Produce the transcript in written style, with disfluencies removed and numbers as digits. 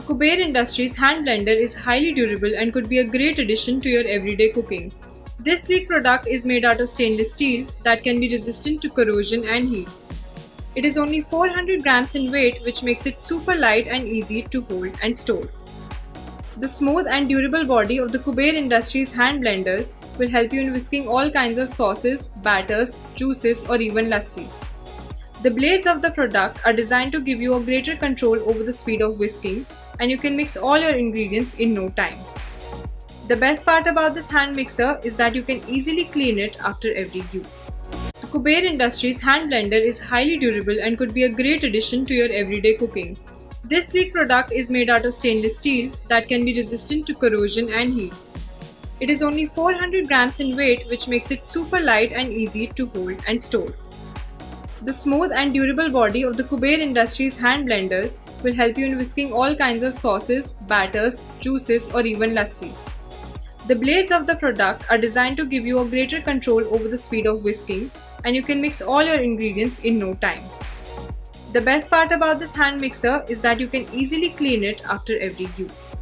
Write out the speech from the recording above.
Kuber Industries hand blender is highly durable and could be a great addition to your everyday cooking. This sleek product is made out of stainless steel that can be resistant to corrosion and heat. It is only 400 grams in weight, which makes it super light and easy to hold and store. The smooth and durable body of the Kuber Industries hand blender will help you in whisking all kinds of sauces, batters, juices, or even lassi. The blades of the product are designed to give you a greater control over the speed of whisking, and you can mix all your ingredients in no time. The best part about this hand mixer is that you can easily clean it after every use. The Kuber Industries hand blender is highly durable and could be a great addition to your everyday cooking. This sleek product is made out of stainless steel that can be resistant to corrosion and heat. It is only 400 grams in weight, which makes it super light and easy to hold and store. The smooth and durable body of the Kuber Industries hand blender will help you in whisking all kinds of sauces, batters, juices, or even lassi. The blades of the product are designed to give you a greater control over the speed of whisking, and you can mix all your ingredients in no time. The best part about this hand mixer is that you can easily clean it after every use.